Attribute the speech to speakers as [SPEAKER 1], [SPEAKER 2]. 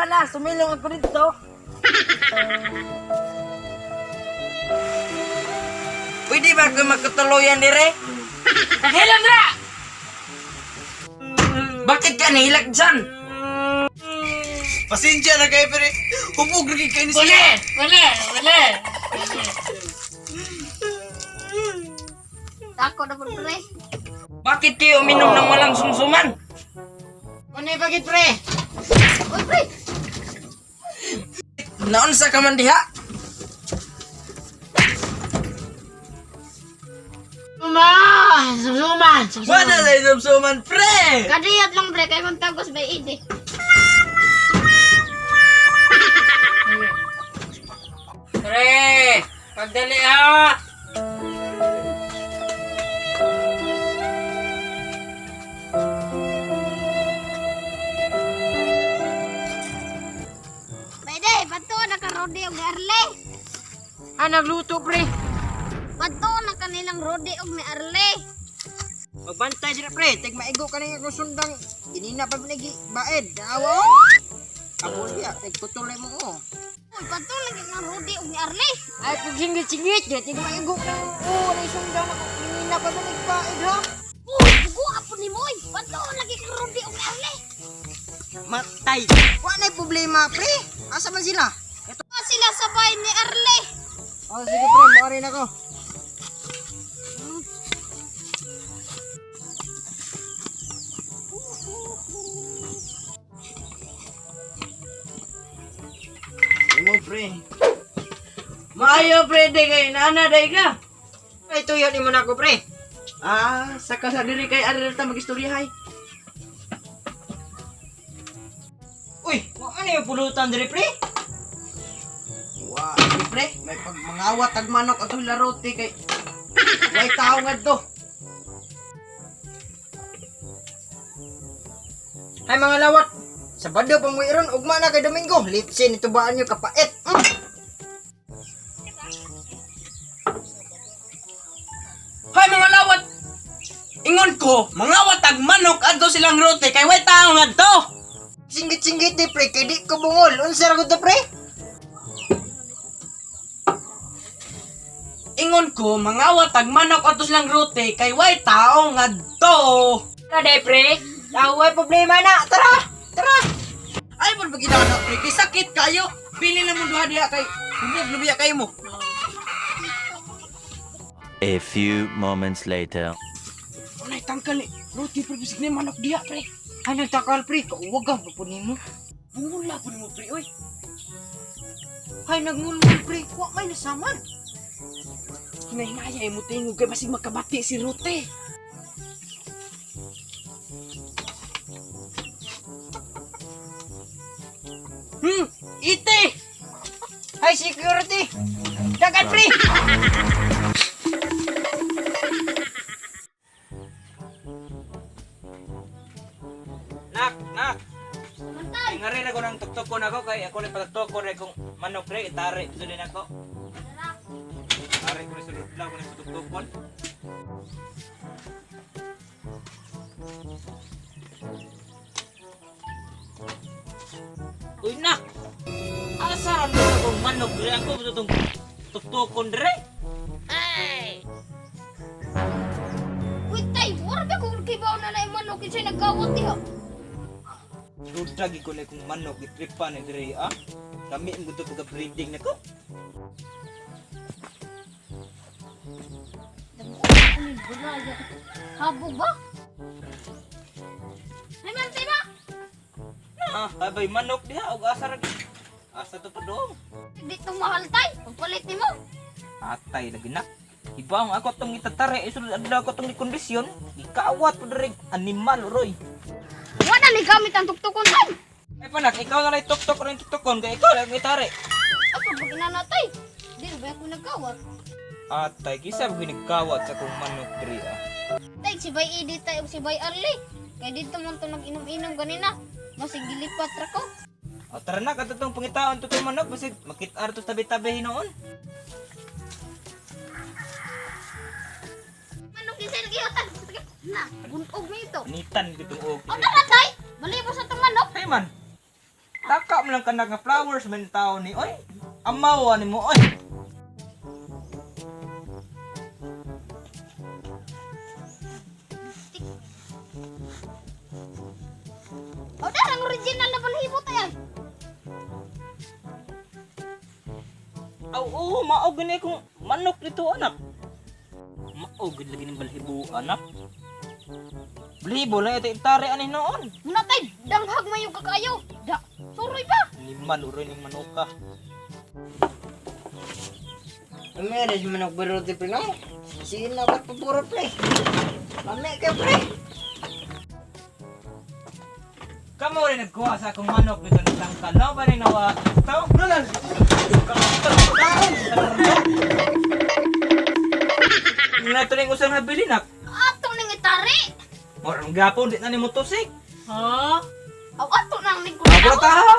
[SPEAKER 1] na, sumilong ako dito. Pwede ba ako magkatuluyan dire? Paghilom na! Bakit ka nahilag dyan?
[SPEAKER 2] Pasensya na kayo, pre. Hubog lagi kayo ni
[SPEAKER 1] Wala! Wala!
[SPEAKER 3] Tako na po, pre.
[SPEAKER 1] Bakit kayo uminom ng walang sumsuman?
[SPEAKER 2] Ano yung bakit, pre?
[SPEAKER 3] Uy, pre!
[SPEAKER 1] Naunsa ka man diha?
[SPEAKER 2] Susuman!
[SPEAKER 1] Wala na yung sumsuman, pre!
[SPEAKER 3] Kadiyat lang, pre. Kaya kung tagos may idi.
[SPEAKER 1] Pre! Pagdali ha!
[SPEAKER 3] Pwede, bato na ka Rodi og ni Arle.
[SPEAKER 1] Nagluto, pre.
[SPEAKER 3] Bato na kanilang Rodi og ni Arle.
[SPEAKER 2] Magbantay sila, pre. Tig maigo ka na yung sundang. Inina pa pinagi. Baed. Awa. Kapon niya. Tig putulay mo, oh.
[SPEAKER 3] Uy, bato lagi ng Rodi og ni Arle.
[SPEAKER 2] Ay, kung singit-singit. Tig maigo ka na. Oh, na yung sundang. Inina pa pinagi. Baed, ha?
[SPEAKER 3] Uy, bugo apo ni Moy. Bato lagi kang Rodi og ni Arle.
[SPEAKER 2] Matay. Wala na yung problema, pre. Asa man sila?
[SPEAKER 3] Pa sila sa bahay ni Arle.
[SPEAKER 2] Oh, sige, pre. Maarin ako.
[SPEAKER 1] Mo, pre. Maayo, pre. Day kay nana, day ka.
[SPEAKER 2] Ay, tuyo ni mo na ako, pre.
[SPEAKER 1] Saka sa diri kay Arelta mag-istoryahay.
[SPEAKER 2] Uy, ano yung pulutan diri, pre?
[SPEAKER 1] Wow, pre. May pagmangawat ag manok at larote kay... Way tao nga to.
[SPEAKER 2] Ay, mga lawat. Sabado pang mayroon, ugma na kay Domingo. Lipsin, itubaan nyo kapait.
[SPEAKER 1] Hay mga lawat! Ingon ko, mangawat ag manok adto silang rote kay way tao nga to.
[SPEAKER 2] Singgit-singgit di, pre. Kaya di ko bungol. Unsa ra ko to, pre?
[SPEAKER 1] Ingon ko, mangawat ag manok adto silang rote kay way tao nga to.
[SPEAKER 2] Kada, pre. Away problema na. Tara! Tara!
[SPEAKER 1] Ay, pag ginawa na, pre, kay sakit kayo. Pili na mo duha diha kay lubiya kayo mo.
[SPEAKER 4] A few moments later.
[SPEAKER 1] Walay tangkal ni. Roti pre bisig ni manok diha, pre.
[SPEAKER 2] Ay, nagtakal, pre. Kauwag ang pupunin mo.
[SPEAKER 1] Bungula po mo, pre, oy.
[SPEAKER 2] Ay, nagmulmul, pre. Huwag may nasaman.
[SPEAKER 1] Hinay-hinaya mo tingog kay basig magkabati si Rote. Ite!
[SPEAKER 2] Ay, security. Dagan, pre.
[SPEAKER 1] Nak!
[SPEAKER 3] Mantay.
[SPEAKER 1] Ngarin ako ng tuktukon ako kay ako na pagtukon ay kung manok pre, itari sulin ako. Tari ko na sulod lang ko na tuktukon. Uy nak! Asaran mo akong manok pre, ako itong tuktukon pre.
[SPEAKER 3] Uy, tay. Wala ba kung kibaw na na yung manok yung siya'y nagkawat diha?
[SPEAKER 1] Rudagi ko na kung manok itripan na dire ah. Kami ang gusto pagka-breeding na ko.
[SPEAKER 3] Habo ba? Ay, mantay ba?
[SPEAKER 1] Abay manok diha og asa ra. Asa to pa dong.
[SPEAKER 3] Hindi itong mahal tay. Pagpalit ni mo.
[SPEAKER 1] Atay lagi na. Ibang ako tong itatare isulod adlaw ko tong kondisyon. Ikawat po dire animal roy.
[SPEAKER 3] Wala ni gamit ang tuktukon tay.
[SPEAKER 1] Ay panak, ikaw na lang tuktok rin tuktukon kay ikaw lang itare.
[SPEAKER 3] Ako pag inanatay. Di ba ako nagkawat?
[SPEAKER 1] Atay kisa ginigkawat sa kong manok dire ah.
[SPEAKER 3] Tay, si Bay Edith tay o si Bay Arlie. Kaya dito man ito nag-inom-inom ganina. Masig gilipat ra ko.
[SPEAKER 1] O tara na katutong pangitaon to tong manok basig makit-ar to tabi-tabi hinoon.
[SPEAKER 3] Manong kisel giyotan. Na, bunog mo ito.
[SPEAKER 1] Nitan gitong og.
[SPEAKER 3] O naratay! Malibos sa itong manok.
[SPEAKER 1] Hey man. Taka mo lang kanag nga flowers man tao ni oy. Amaw ani mo oy.
[SPEAKER 3] O dar ang original na balhibo tayo.
[SPEAKER 1] Aw, oo, maog gani kung manok dito anak. Maog gid lagi ng balhibo anak. Balhibo lang ito itari ani noon.
[SPEAKER 3] Natay danghag mayo kakayo. Da, suroy pa.
[SPEAKER 1] Ni manuroy ning manuka.
[SPEAKER 2] Ang meron si manok berote pre no. Sige na ba't pupuro pre. Lami ka pre.
[SPEAKER 1] Kamo rin nagkuha sa akong manok dito ng tangkal. No, ba rin nawa? Tao, nalan! Nato rin usang nabili nak.
[SPEAKER 3] Ato ning itari.
[SPEAKER 1] Morang gapon, di na ni motosik.
[SPEAKER 3] Ha? Aw ato nang ning
[SPEAKER 1] Abra ta ha?